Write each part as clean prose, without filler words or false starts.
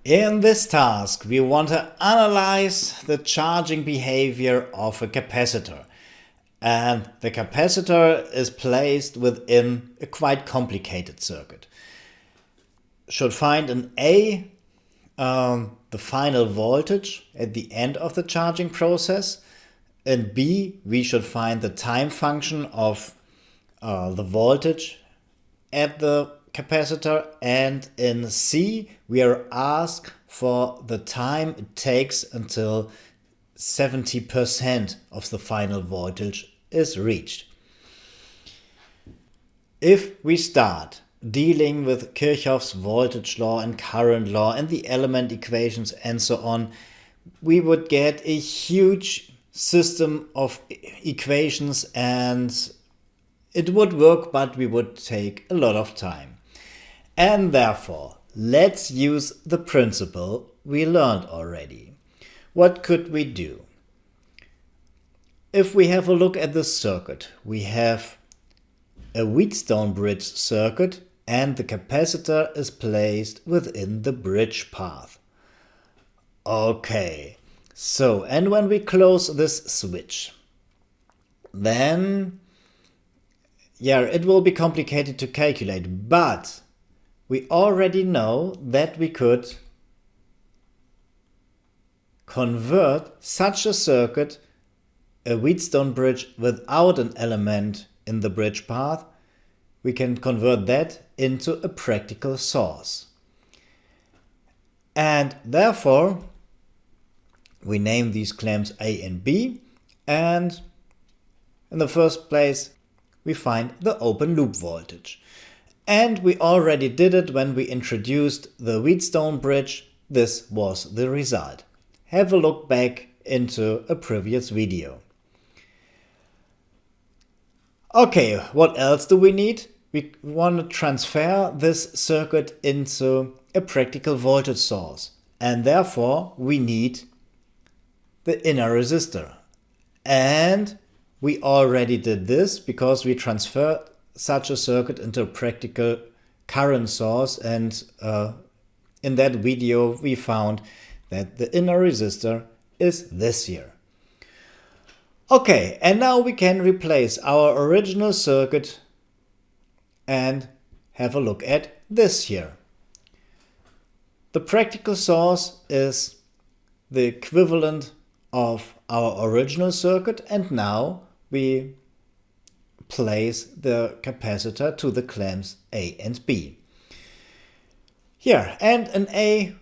In this task, we want to analyze the charging behavior of a capacitor. And the capacitor is placed within a quite complicated circuit. Should find an A, the final voltage at the end of the charging process. In B, we should find the time function of the voltage at the capacitor, and in C we are asked for the time it takes until 70% of the final voltage is reached. If we start dealing with Kirchhoff's voltage law and current law and the element equations and so on, we would get a huge system of equations and it would work, but we would take a lot of time. And therefore, let's use the principle we learned already. What could we do? If we have a look at this circuit, we have a Wheatstone bridge circuit and the capacitor is placed within the bridge path. Okay, so and when we close this switch, then it will be complicated to calculate, but we already know that we could convert such a circuit, a Wheatstone bridge without an element in the bridge path, we can convert that into a practical source. And therefore, we name these clamps A and B, and in the first place, we find the open loop voltage. And we already did it when we introduced the Wheatstone bridge. This was the result. Have a look back into a previous video. Okay, what else do we need? We want to transfer this circuit into a practical voltage source. And therefore, we need the inner resistor. And we already did this because we transferred such a circuit into a practical current source, and in that video we found that the inner resistor is this here. Okay, and now we can replace our original circuit and have a look at this here. The practical source is the equivalent of our original circuit, and now we place the capacitor to the clamps A and B. Here, and in A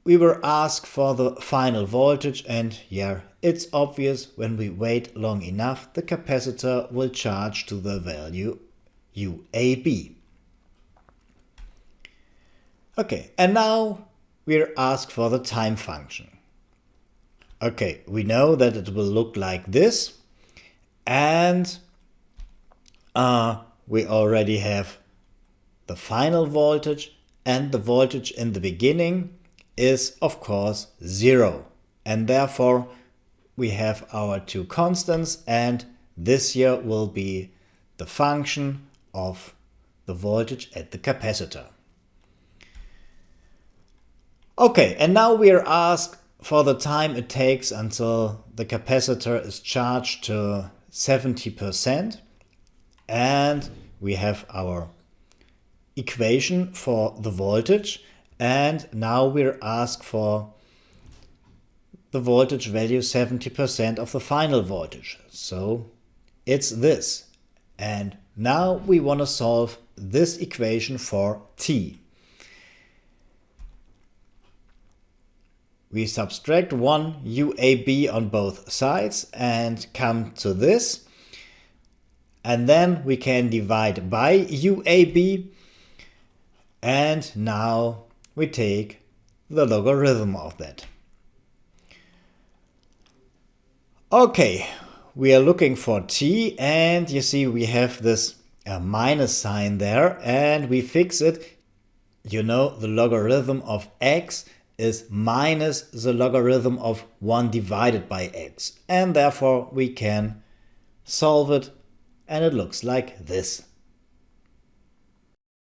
we were asked for the final voltage, and it's obvious when we wait long enough the capacitor will charge to the value UAB. Okay, and now we're asked for the time function. Okay, we know that it will look like this, and we already have the final voltage, and the voltage in the beginning is of course 0, and therefore we have our two constants, and this here will be the function of the voltage at the capacitor. Okay, and now we are asked for the time it takes until the capacitor is charged to 70%. And we have our equation for the voltage, and now we're asked for the voltage value 70% of the final voltage. So it's this. And now we want to solve this equation for T. We subtract 1 UAB on both sides and come to this. And then we can divide by UAB, and now we take the logarithm of that. Okay, we are looking for T, and you see we have this minus sign there, and we fix it. You know, the logarithm of x is minus the logarithm of 1 divided by x, and therefore we can solve it. And it looks like this.